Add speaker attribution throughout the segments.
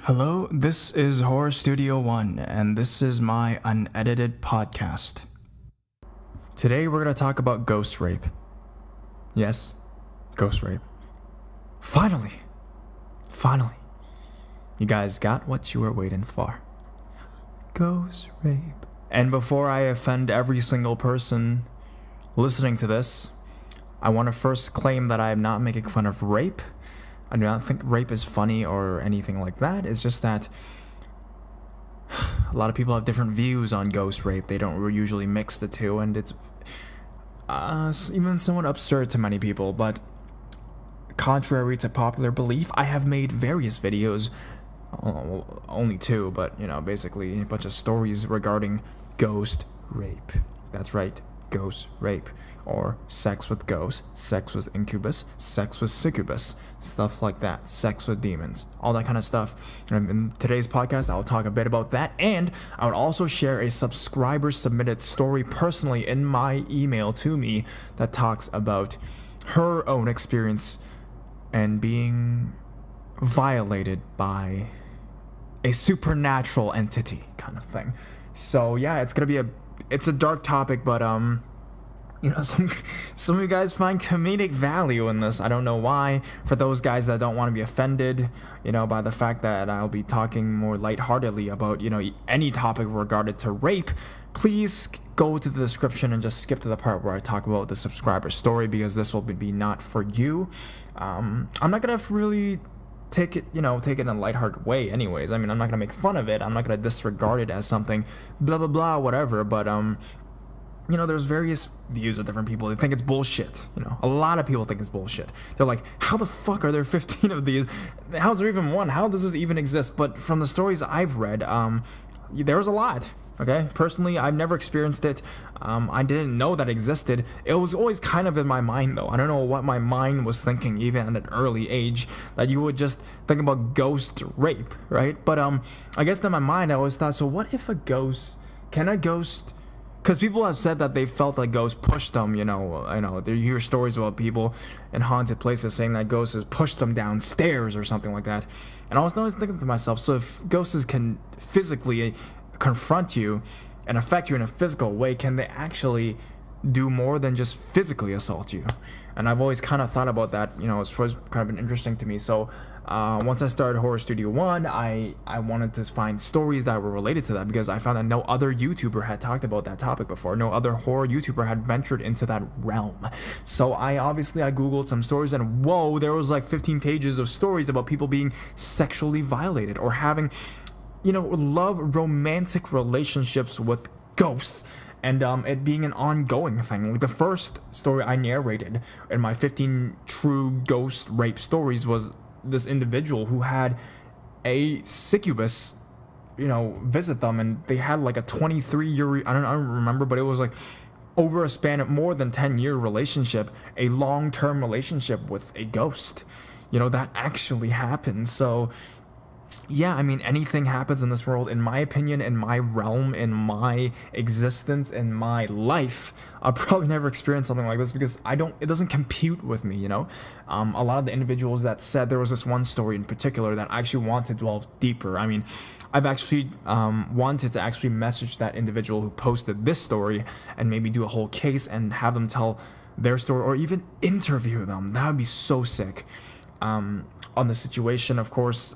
Speaker 1: Hello, this is Horror Studio 1, and this is my unedited podcast. Today we're going to talk about ghost rape. Yes, ghost rape. Finally! You guys got what you were waiting for. Ghost rape. And before I offend every single person listening to this, I want to first claim that I am not making fun of rape. I do not think rape is funny or anything like that. It's just that a lot of people have different views on ghost rape. They don't usually mix the two, and it's even somewhat absurd to many people. But contrary to popular belief, I have made various videos, only two, but basically a bunch of stories regarding ghost rape. That's right, ghost rape. Or sex with ghosts, sex with incubus, sex with succubus, stuff like that, sex with demons, all that kind of stuff. And in today's podcast, I'll talk a bit about that, and I would also share a subscriber submitted story personally in my email to me that talks about her own experience and being violated by a supernatural entity kind of thing. So yeah, it's a dark topic, but some of you guys find comedic value in this. I don't know why. For those guys that don't want to be offended, by the fact that I'll be talking more lightheartedly about, any topic regarded to rape, please go to the description and just skip to the part where I talk about the subscriber story, because this will be not for you. I'm not gonna really take it in a lighthearted way anyways. I mean, I'm not gonna make fun of it. I'm not gonna disregard it as something blah blah blah whatever, but there's various views of different people. They think it's bullshit. A lot of people think it's bullshit. They're like, how the fuck are there 15 of these? How's there even one? How does this even exist? But from the stories I've read, there's a lot. Okay? Personally, I've never experienced it. I didn't know that existed. It was always kind of in my mind, though. I don't know what my mind was thinking, even at an early age, that you would just think about ghost rape, right? But I guess in my mind, I always thought, so what if can a ghost... Because people have said that they felt like ghosts pushed them, you hear stories about people in haunted places saying that ghosts has pushed them downstairs or something like that. And I was always thinking to myself, so if ghosts can physically confront you and affect you in a physical way, can they actually do more than just physically assault you? And I've always kind of thought about that, it's always kind of been interesting to me. So once I started Horror Studio 1, I wanted to find stories that were related to that, because I found that no other YouTuber had talked about that topic before. No other horror YouTuber had ventured into that realm. So I Googled some stories, and whoa, there was like 15 pages of stories about people being sexually violated or having, romantic relationships with ghosts. And it being an ongoing thing. Like the first story I narrated in my 15 true ghost rape stories was this individual who had a succubus, visit them, and they had like a 23-year, I don't remember, but it was like over a span of more than 10-year relationship, a long-term relationship with a ghost. That actually happened. So yeah, I mean, anything happens in this world, in my opinion, in my realm, in my existence, in my life. I'll probably never experience something like this because it doesn't compute with me, A lot of the individuals that said, there was this one story in particular that I actually wanted to delve deeper. I mean, I've actually wanted to actually message that individual who posted this story and maybe do a whole case and have them tell their story, or even interview them. That would be so sick. On the situation, of course,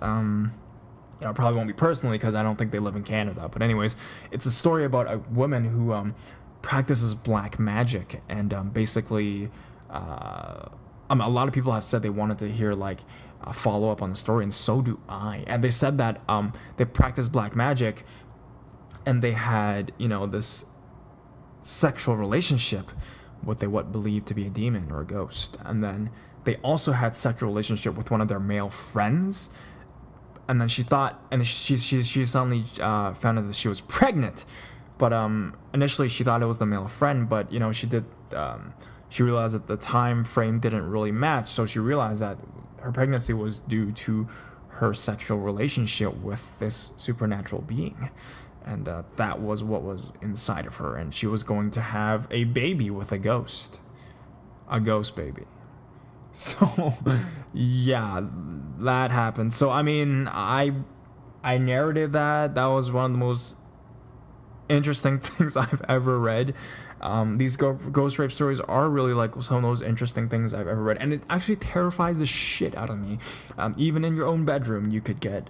Speaker 1: probably won't be personally because I don't think they live in Canada. But anyways, it's a story about a woman who practices black magic, and basically, a lot of people have said they wanted to hear like a follow up on the story, and so do I. And they said that they practice black magic, and they had this sexual relationship with what believed to be a demon or a ghost, and then they also had sexual relationship with one of their male friends. And then she thought, and she suddenly found out that she was pregnant. But initially she thought it was the male friend, but she realized that the time frame didn't really match. So she realized that her pregnancy was due to her sexual relationship with this supernatural being. And that was what was inside of her. And she was going to have a baby with a ghost baby. So, yeah, that happened. So, I mean, I I narrated that. That was one of the most interesting things I've ever read. These ghost rape stories are really like some of those interesting things I've ever read, and it actually terrifies the shit out of me. Even in your own bedroom, you could get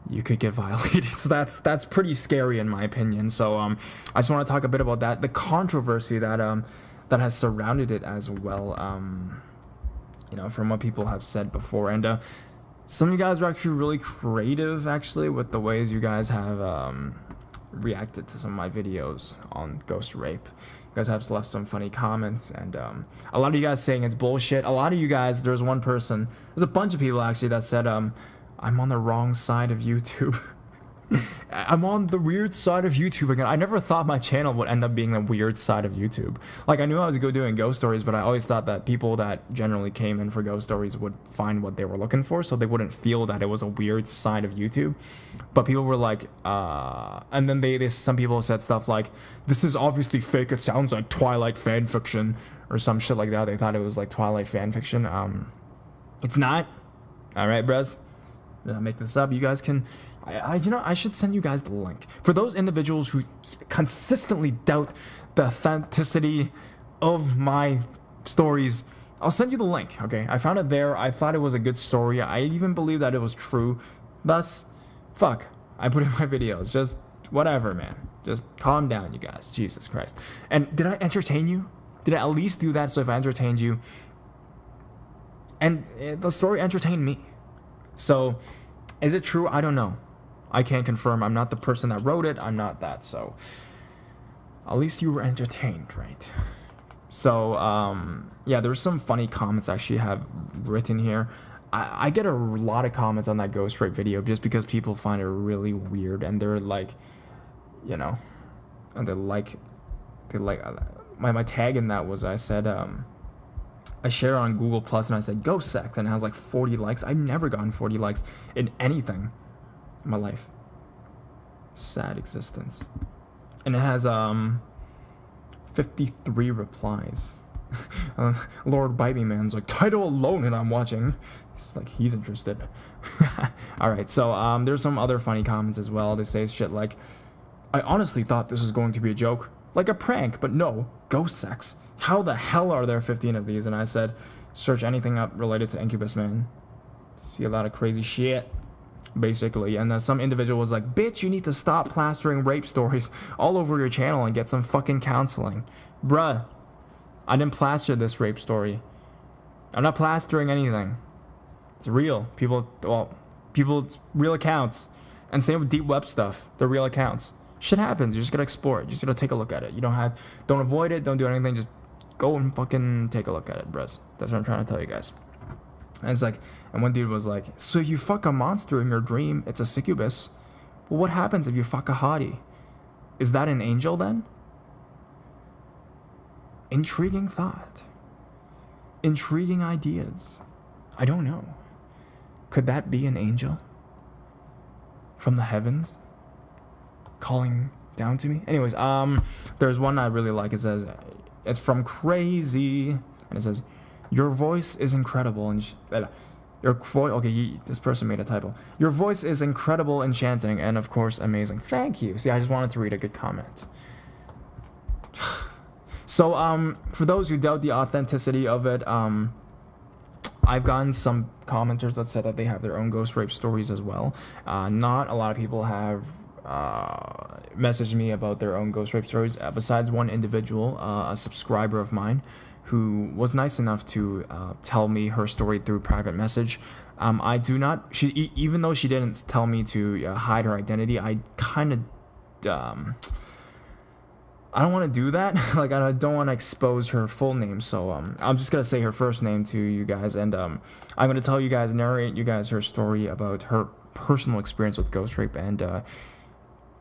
Speaker 1: violated. So that's pretty scary in my opinion. So I just want to talk a bit about that, the controversy that that has surrounded it as well. You know, from what people have said before, and some of you guys are actually really creative, actually, with the ways you guys have reacted to some of my videos on ghost rape. You guys have left some funny comments, and a lot of you guys saying it's bullshit. A lot of you guys, there's a bunch of people actually that said I'm on the wrong side of YouTube. I'm on the weird side of YouTube again. I never thought my channel would end up being the weird side of YouTube. Like, I knew I was doing ghost stories, but I always thought that people that generally came in for ghost stories would find what they were looking for, so they wouldn't feel that it was a weird side of YouTube. But people were like, and then some people said stuff like, this is obviously fake, it sounds like Twilight fan fiction, or some shit like that. They thought it was like Twilight fan fiction. It's not. Alright, bros? Did I make this up? You guys can... I should send you guys the link. For those individuals who consistently doubt the authenticity of my stories, I'll send you the link, okay? I found it there. I thought it was a good story. I even believe that it was true. Thus, fuck. I put in my videos. Just whatever, man. Just calm down, you guys. Jesus Christ. And did I entertain you? Did I at least do that so if I entertained you? And the story entertained me. So, is it true? I don't know. I can't confirm. I'm not the person that wrote it. I'm not that. So, at least you were entertained, right? So, yeah, there's some funny comments I actually have written here. I get a lot of comments on that ghost rape video just because people find it really weird, and they're like, you know, and my tag in that was, I said, I shared it on Google Plus, and I said ghost sex, and it has like 40 likes. I've never gotten 40 likes in anything in my life. Sad existence. And it has 53 replies. Lord Bite Me Man's like, title alone, and I'm watching. It's like he's interested. Alright, so there's some other funny comments as well. They say shit like, I honestly thought this was going to be a joke, like a prank, but no, ghost sex. How the hell are there 15 of these? And I said, search anything up related to Incubus, man. See a lot of crazy shit, basically. And some individual was like, bitch, you need to stop plastering rape stories all over your channel and get some fucking counseling. Bruh, I didn't plaster this rape story. I'm not plastering anything. It's real. People, it's real accounts. And same with deep web stuff. They're real accounts. Shit happens. You just gotta explore it. You just gotta take a look at it. Don't avoid it. Don't do anything. Just go and fucking take a look at it, bros. That's what I'm trying to tell you guys. And it's like, and one dude was like, so you fuck a monster in your dream, it's a succubus. Well, what happens if you fuck a hottie? Is that an angel then? Intriguing thought. Intriguing ideas. I don't know. Could that be an angel? From the heavens? Calling down to me? Anyways, there's one I really like. It says, it's from Crazy, and it says, your voice is incredible, and this person made a typo. Your voice is incredible, enchanting, and of course amazing. Thank you. See, I just wanted to read a good comment. So, for those who doubt the authenticity of it, I've gotten some commenters that said that they have their own ghost rape stories as well. Not a lot of people have messaged me about their own ghost rape stories, besides one individual, a subscriber of mine, who was nice enough to tell me her story through private message. I do not, even though she didn't tell me to hide her identity, I kind of, I don't want to do that. Like, I don't want to expose her full name, so I'm just going to say her first name to you guys, and I'm going to tell you guys, narrate you guys her story about her personal experience with ghost rape, and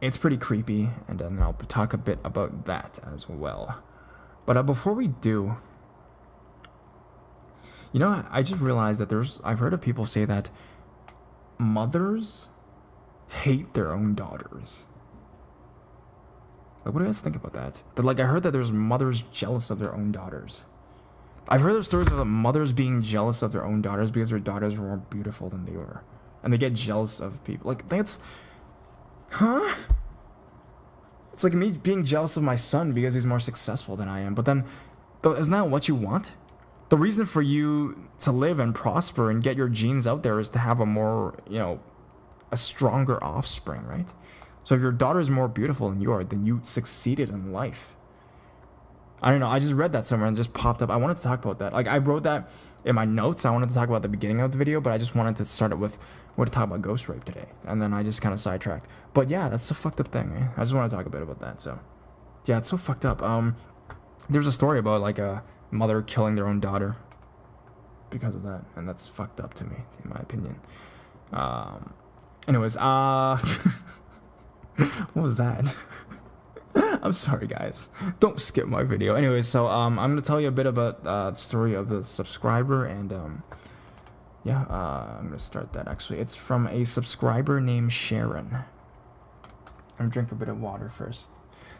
Speaker 1: it's pretty creepy, and then I'll talk a bit about that as well. But before we do, you know, I just realized that I've heard of people say that mothers hate their own daughters. Like, what do you guys think about that? Like, I heard that there's mothers jealous of their own daughters. I've heard of stories of mothers being jealous of their own daughters because their daughters were more beautiful than they were. and they get jealous of people. Like, that's, huh? It's like me being jealous of my son because he's more successful than I am. But then, isn't that what you want? The reason for you to live and prosper and get your genes out there is to have a more, a stronger offspring, right? So if your daughter is more beautiful than you are, then you succeeded in life. I don't know. I just read that somewhere and it just popped up. I wanted to talk about that. Like, I wrote that in my notes. I wanted to talk about the beginning of the video, but I just wanted to start it with what to talk about ghost rape today. And then I just kind of sidetracked. But yeah, that's a fucked up thing. Eh? I just want to talk a bit about that. So yeah, it's so fucked up. There's a story about like a mother killing their own daughter because of that. And that's fucked up to me, in my opinion. Anyways, what was that? I'm sorry, guys. Don't skip my video. Anyways, so I'm gonna tell you a bit about the story of the subscriber, and yeah, I'm gonna start that. Actually, it's from a subscriber named Sharon. I'm gonna drink a bit of water first.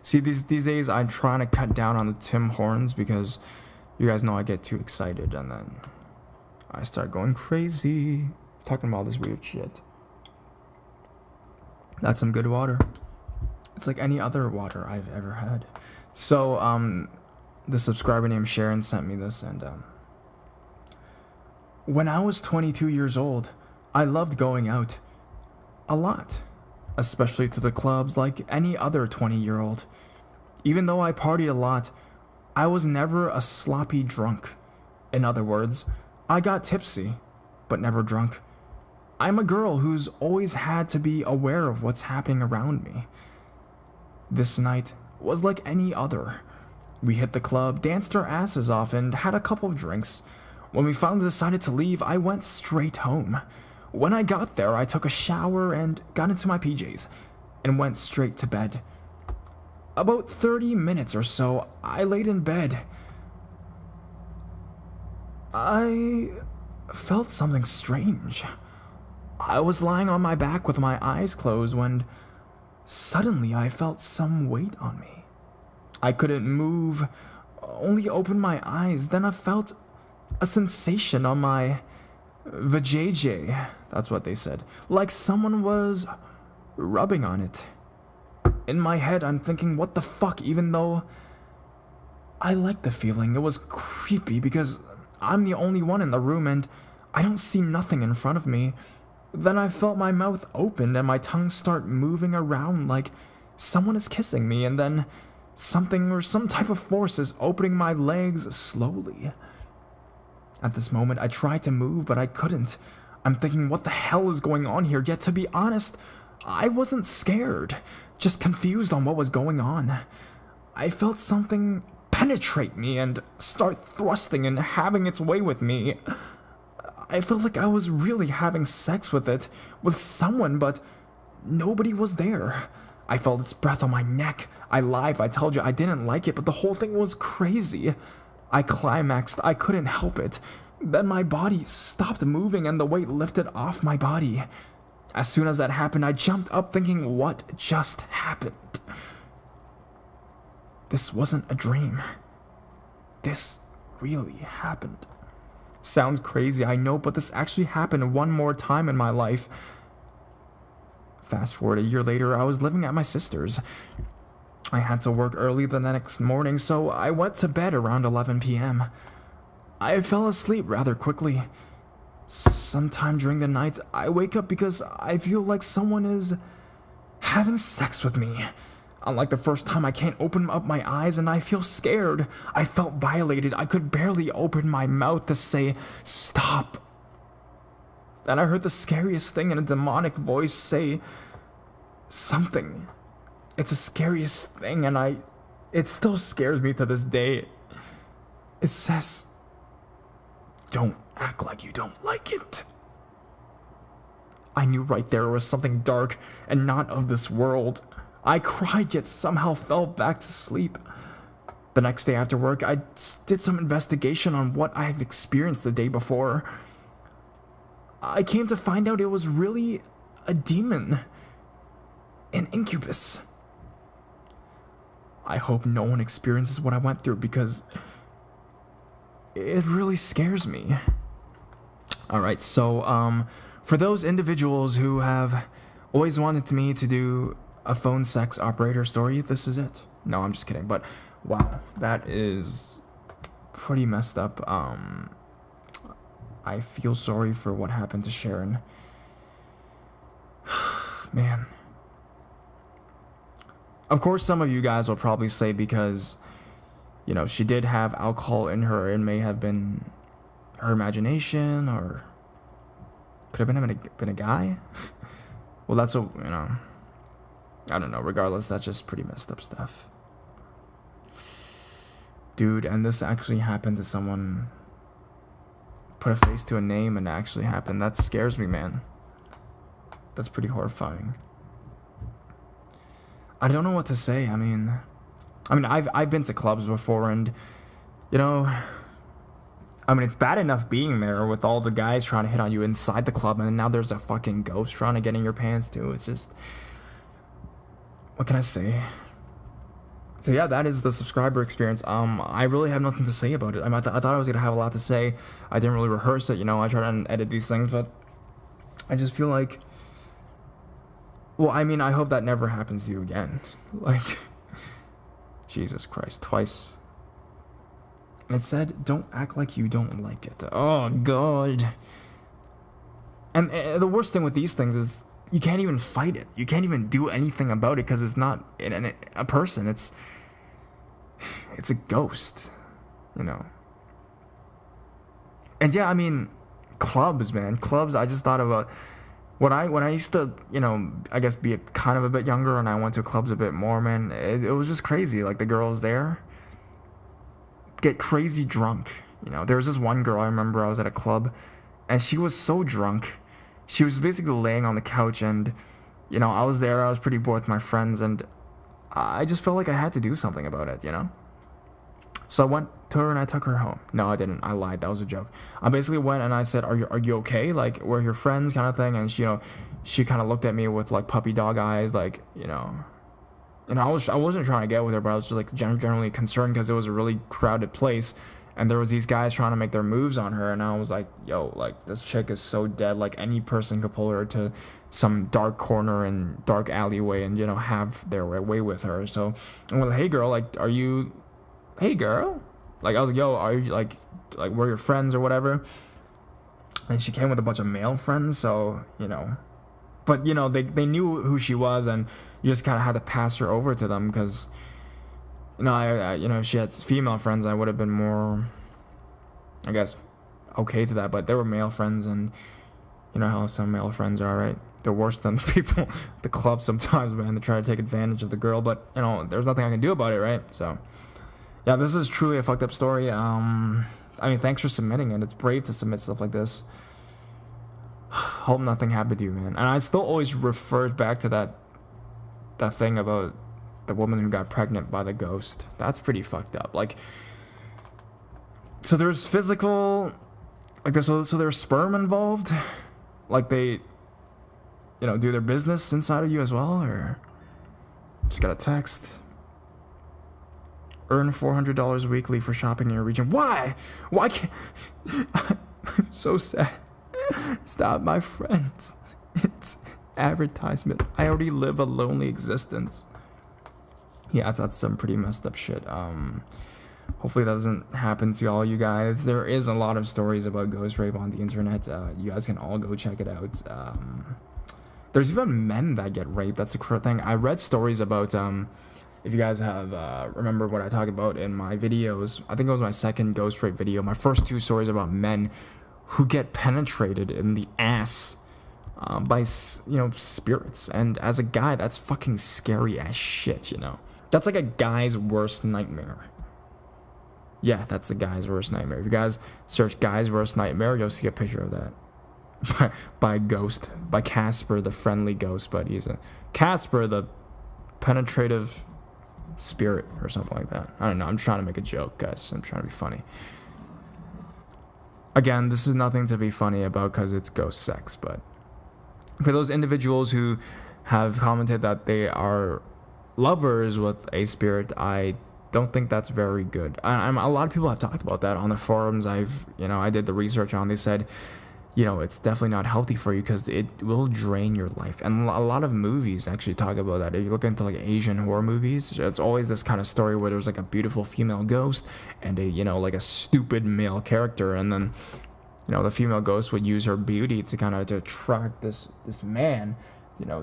Speaker 1: See, these days I'm trying to cut down on the Tim Hortons because you guys know I get too excited and then I start going crazy talking about all this weird shit. That's some good water. It's like any other water I've ever had. So, the subscriber named Sharon sent me this, and, when I was 22 years old, I loved going out. A lot. Especially to the clubs like any other 20-year-old. Even though I partied a lot, I was never a sloppy drunk. In other words, I got tipsy, but never drunk. I'm a girl who's always had to be aware of what's happening around me. This night was like any other. We hit the club, danced our asses off, and had a couple of drinks. When we finally decided to leave, I went straight home. When I got there, I took a shower and got into my PJs, and went straight to bed. About 30 minutes or so, I laid in bed. I felt something strange. I was lying on my back with my eyes closed when suddenly I felt some weight on me. I couldn't move, only opened my eyes. Then I felt a sensation on my vajayjay. That's what they said. Like someone was rubbing on it. In my head, I'm thinking, what the fuck, even though I liked the feeling. It was creepy because I'm the only one in the room and I don't see nothing in front of me. Then I felt my mouth open and my tongue start moving around like someone is kissing me, and then something or some type of force is opening my legs slowly. At this moment, I tried to move, but I couldn't. I'm thinking, what the hell is going on here? Yet, to be honest, I wasn't scared, just confused on what was going on. I felt something penetrate me and start thrusting and having its way with me. I felt like I was really having sex with someone, but nobody was there. I felt its breath on my neck. I lied, I told you I didn't like it, but the whole thing was crazy. I climaxed, I couldn't help it. Then my body stopped moving and the weight lifted off my body. As soon as that happened, I jumped up thinking, what just happened? This wasn't a dream. This really happened. Sounds crazy, I know, but this actually happened one more time in my life. Fast forward a year later, I was living at my sister's. I had to work early the next morning, so I went to bed around 11 p.m. I fell asleep rather quickly. Sometime during the night, I wake up because I feel like someone is having sex with me. Unlike the first time, I can't open up my eyes and I feel scared. I felt violated. I could barely open my mouth to say, stop. Then I heard the scariest thing in a demonic voice say something. It's the scariest thing, and it still scares me to this day. It says, don't act like you don't like it. I knew right there was something dark and not of this world. I cried, yet somehow fell back to sleep. The next day after work, I did some investigation on what I had experienced the day before. I came to find out it was really a demon. An incubus. I hope no one experiences what I went through because it really scares me. Alright, so, For those individuals who have always wanted me to do a phone sex operator story, this is it. No, I'm just kidding. But wow, that is pretty messed up. I feel sorry for what happened to Sharon. Man. Of course, some of you guys will probably say because, you know, she did have alcohol in her. It may have been her imagination, or could have been a guy. Well, that's what, you know, I don't know. Regardless, that's just pretty messed up stuff. Dude, and this actually happened to someone. Put a face to a name and it actually happened. That scares me, man. That's pretty horrifying. I don't know what to say. I mean, I've been to clubs before, and, you know, I mean, it's bad enough being there with all the guys trying to hit on you inside the club, and now there's a fucking ghost trying to get in your pants too. It's just, what can I say? So yeah, that is the subscriber experience. I really have nothing to say about it. I thought I was gonna have a lot to say. I didn't really rehearse it, you know. I try to edit these things, but I just feel like, well, I mean, I hope that never happens to you again. Like, Jesus Christ, twice. And it said, don't act like you don't like it. Oh, God. And the worst thing with these things is you can't even fight it. You can't even do anything about it because it's not a person. It's a ghost, you know. And yeah, I mean, clubs, man. Clubs, I just thought about when I used to, you know, I guess be kind of a bit younger and I went to clubs a bit more, man. It was just crazy. Like, the girls there get crazy drunk. You know, there was this one girl I remember, I was at a club and she was so drunk. She was basically laying on the couch, and, you know, I was there, I was pretty bored with my friends, and I just felt like I had to do something about it, you know? So I went to her and I took her home. No, I didn't. I lied. That was a joke. I basically went and I said, are you okay? Like, we're your friends kind of thing. And she, you know, she kind of looked at me with, like, puppy dog eyes, like, you know. And I wasn't trying to get with her, but I was just, like, generally concerned because it was a really crowded place. And there was these guys trying to make their moves on her, and I was like, yo, like, this chick is so dead, like, any person could pull her to some dark corner and dark alleyway and, you know, have their way with her. So I'm like, hey, girl, like, hey, girl? Like, I was like, yo, are you, like, we're your friends or whatever? And she came with a bunch of male friends, so, you know. But, you know, they knew who she was, and you just kind of had to pass her over to them because, you know, I you know, if she had female friends, I would have been more, I guess, okay to that. But there were male friends, and you know how some male friends are, right? They're worse than the people at the club sometimes, man. They try to take advantage of the girl, but, you know, there's nothing I can do about it, right? So, yeah, this is truly a fucked up story. I mean, thanks for submitting it. It's brave to submit stuff like this. Hope nothing happened to you, man. And I still always referred back to that thing about the woman who got pregnant by the ghost. That's pretty fucked up. Like, so there's physical, like, so there's sperm involved? Like, they, you know, do their business inside of you as well? Or just got a text. Earn $400 weekly for shopping in your region. Why? Why can't... I'm so sad. Stop, my friends. It's advertisement. I already live a lonely existence. Yeah, that's some pretty messed up shit. Hopefully that doesn't happen to all you guys. There is a lot of stories about ghost rape on the internet. You guys can all go check it out. There's even men that get raped. That's a cool thing. I read stories about, if you guys have, remember what I talked about in my videos. I think it was my second ghost rape video. My first two stories about men who get penetrated in the ass by, you know, spirits. And as a guy, that's fucking scary as shit, you know. That's like a guy's worst nightmare. Yeah, that's a guy's worst nightmare. If you guys search guy's worst nightmare, you'll see a picture of that. by Ghost. By Casper, the friendly ghost, but he's a... Casper, the penetrative spirit, or something like that. I don't know. I'm trying to make a joke, guys. I'm trying to be funny. Again, this is nothing to be funny about because it's ghost sex, but for those individuals who have commented that they are lovers with a spirit, I don't think that's very good. A lot of people have talked about that on the forums. I did the research on. They said, it's definitely not healthy for you because it will drain your life. And a lot of movies actually talk about that. If you look into like Asian horror movies, it's always this kind of story where there's like a beautiful female ghost and like a stupid male character, and then the female ghost would use her beauty to kind of to attract this man,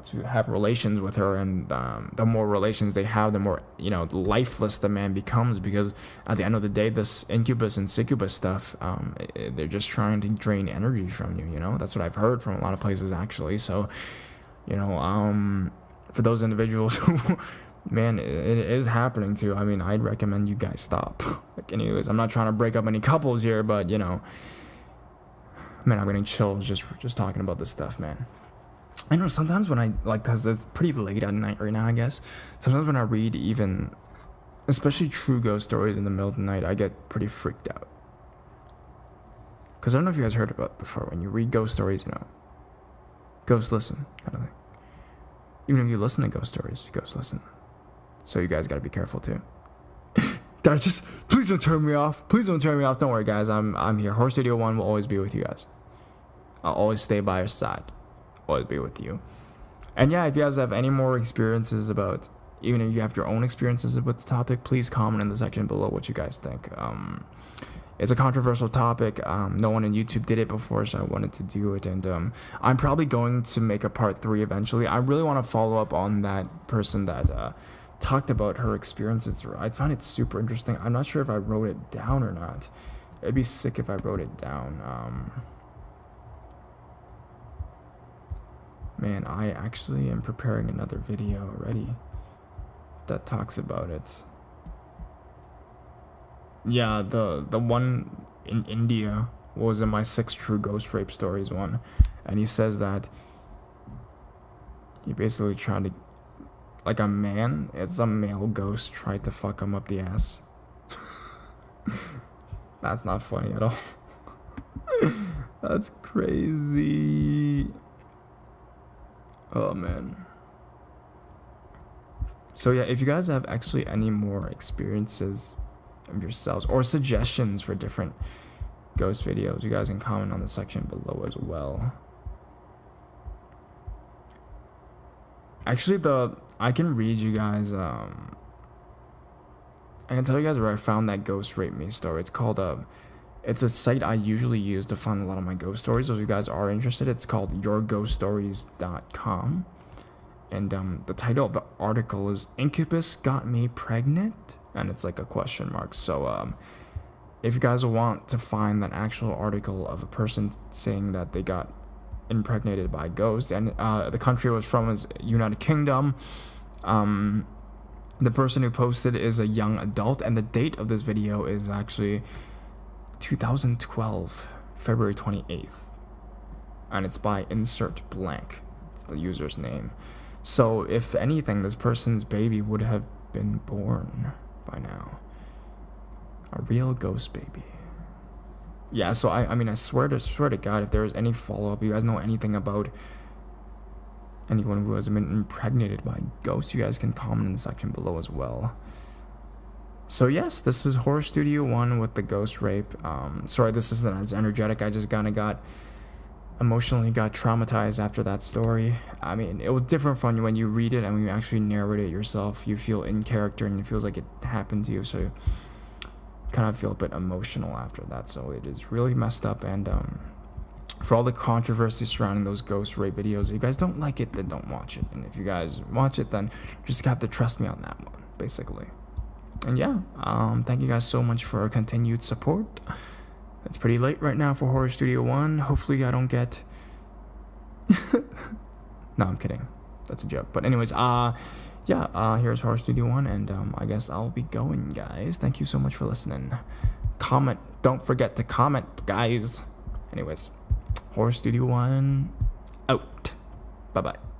Speaker 1: to have relations with her, and the more relations they have, the more lifeless the man becomes, because at the end of the day, this incubus and succubus stuff, they're just trying to drain energy from you. That's what I've heard from a lot of places actually. So for those individuals who man, it is happening too. I mean, I'd recommend you guys stop. Like, anyways, I'm not trying to break up any couples here, but man, I'm getting chills just talking about this stuff, man. I know sometimes when I, like, because it's pretty late at night right now, I guess. Sometimes when I read even, especially true ghost stories in the middle of the night, I get pretty freaked out. Because I don't know if you guys heard about it before. When you read ghost stories, ghosts listen, kind of thing. Even if you listen to ghost stories, ghosts listen. So you guys got to be careful too. Guys, please don't turn me off. Please don't turn me off. Don't worry, guys. I'm here. Horror Studio 1 will always be with you guys. I'll always stay by your side. Always be with you. And yeah, if you guys have any more experiences about, even if you have your own experiences with the topic, please comment in the section below what you guys think. It's a controversial topic. No one on YouTube did it before, so I wanted to do it. And I'm probably going to make a part 3 eventually. I really want to follow up on that person that talked about her experiences. I found it super interesting. I'm not sure if I wrote it down or not. It'd be sick if I wrote it down. Man, I actually am preparing another video already that talks about it. Yeah, the one in India was in my 6 True Ghost Rape Stories one, and he says that he basically tried to, like, a male ghost tried to fuck him up the ass. That's not funny at all. That's crazy. Oh man. So yeah, if you guys have actually any more experiences of yourselves or suggestions for different ghost videos, you guys can comment on the section below as well. Actually, I can read you guys, I can tell you guys where I found that ghost rape me story. It's called it's a site I usually use to find a lot of my ghost stories. So if you guys are interested, it's called yourghoststories.com. And the title of the article is Incubus Got Me Pregnant? And it's like a question mark. So if you guys want to find that actual article of a person saying that they got impregnated by a ghost, and the country it was from is United Kingdom. The person who posted is a young adult, and the date of this video is actually 2012, February 28th, and it's by insert blank. It's the user's name. So if anything, this person's baby would have been born by now. A real ghost baby. Yeah, so I mean, I swear to God, if there is any follow-up, you guys know anything about anyone who has been impregnated by ghosts, you guys can comment in the section below as well. So yes, this is Horror Studio 1 with the ghost rape. Sorry, this isn't as energetic. I just kind of got traumatized after that story. I mean, it was different from when you read it and when you actually narrate it yourself. You feel in character and it feels like it happened to you, so you kind of feel a bit emotional after that. So it is really messed up. And for all the controversy surrounding those ghost rape videos, if you guys don't like it, then don't watch it. And if you guys watch it, then you just have to trust me on that one, basically. And yeah, thank you guys so much for continued support. It's pretty late right now for Horror Studio 1. Hopefully I don't get... No, I'm kidding. That's a joke. But anyways, here's Horror Studio 1, and I guess I'll be going, guys. Thank you so much for listening. Comment. Don't forget to comment, guys. Anyways, Horror Studio 1 out. Bye-bye.